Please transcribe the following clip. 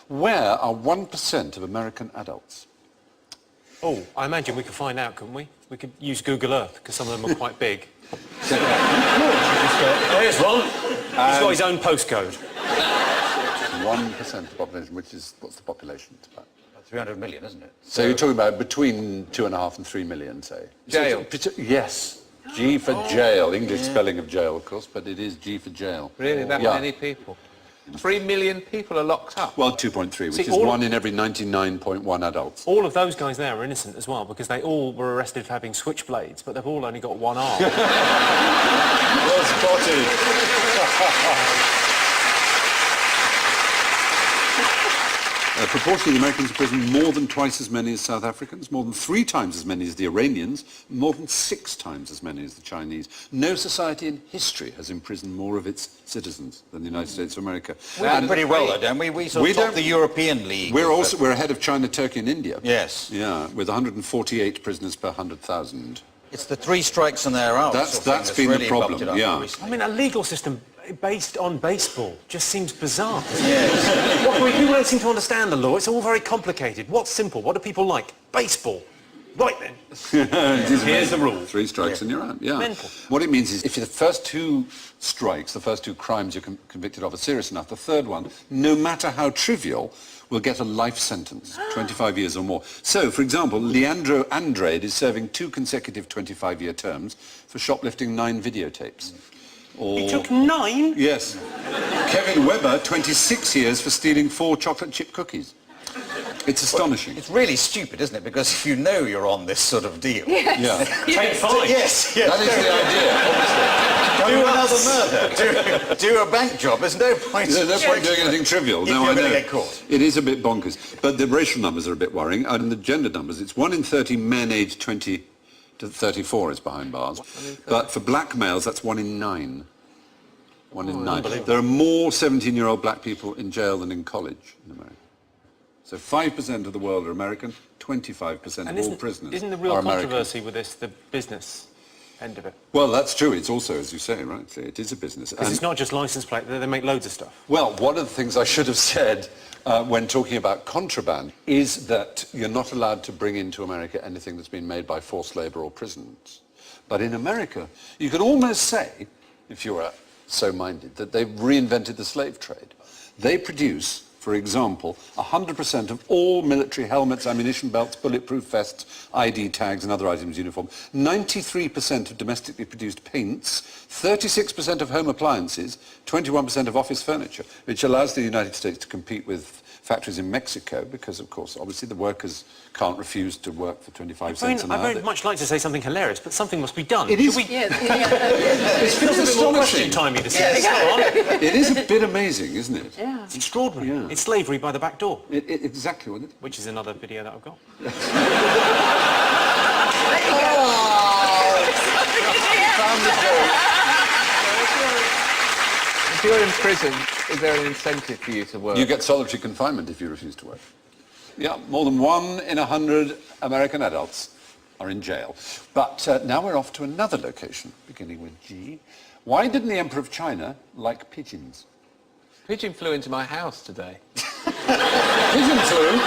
Where are 1% of American adults? Oh, I imagine we could find out, couldn't we? We could use Google Earth, because some of them are quite big. There's one. He's got his own postcode. 1% of the population, which is, what's the population? It's about 300 million, isn't it? So you're talking about between 2.5 and 3 million, say? Jail. Yes. G for jail. English spelling of jail, of course, but it is G for jail. Really, that many people? 3 million people are locked up? Well, 2.3, which is 1 in every 99.1 adults. All of those guys there are innocent as well, because they all were arrested for having switchblades, but they've all only got one arm. Well spotted. Proportionally, the Americans in prison more than twice as many as South Africans, more than 3 times as many as the Iranians, more than 6 times as many as the Chinese. No society in history has imprisoned more of its citizens than the United States of America. We've done pretty well, though, don't we? We sort of top the European League. We're ahead of China, Turkey and India. Yes. Yeah, with 148 prisoners per 100,000. It's the 3 strikes and they're out. That's been really the problem, yeah. I mean, a legal system based on baseball just seems bizarre. Yes. People don't seem to understand the law. It's all very complicated. What's simple? What do people like? Baseball. Right then. Here's the rule. 3 strikes and you're out, yeah. Mental. What it means is if the first 2 strikes, the first 2 crimes you're convicted of are serious enough, the third one, no matter how trivial, will get a life sentence, 25 years or more. So, for example, Leandro Andrade is serving 2 consecutive 25-year terms for shoplifting 9 videotapes. He took 9? Yes. Kevin Webber, 26 years for stealing 4 chocolate chip cookies. It's astonishing. It's really stupid, isn't it? Because if you know you're on this sort of deal... Yeah. Take 5. Yes. That is Do another murder. Do a bank job. There's no point... There's no point doing anything trivial. If No, you're I know. going to get caught. It is a bit bonkers. But the racial numbers are a bit worrying. And the gender numbers, it's 1 in 30 men aged 20 to 34 is behind bars. But for black males, that's 1 in 9. 1 in 9. There are more 17-year-old black people in jail than in college in America. So 5% of the world are American, 25% of all prisoners Isn't the real are American. controversy with this the business end of it? Well, that's true. It's also, as you say, right, it is a business. Because it's not just license plate, they make loads of stuff. Well, one of the things I should have said when talking about contraband is that you're not allowed to bring into America anything that's been made by forced labour or prisons. But in America, you could almost say, if you were so minded, that they've reinvented the slave trade. They produce, for example, 100% of all military helmets, ammunition belts, bulletproof vests, ID tags and other items uniform, 93% of domestically produced paints, 36% of home appliances, 21% of office furniture, which allows the United States to compete with factories in Mexico because, of course, obviously the workers can't refuse to work for 25 cents an hour. I'd very much like to say something hilarious, but something must be done. It is. It feels a bit more question-timey this year. It is a bit amazing, isn't it? Yeah. It's extraordinary. Yeah. It's slavery by the back door. Exactly, wasn't it? Which is another video that I've got. If you're in prison, is there an incentive for you to work? You get solitary confinement if you refuse to work. Yeah, more than 1 in 100 American adults are in jail. But now we're off to another location, beginning with G. Why didn't the Emperor of China like pigeons? Pigeon flew into my house today. Pigeon flew?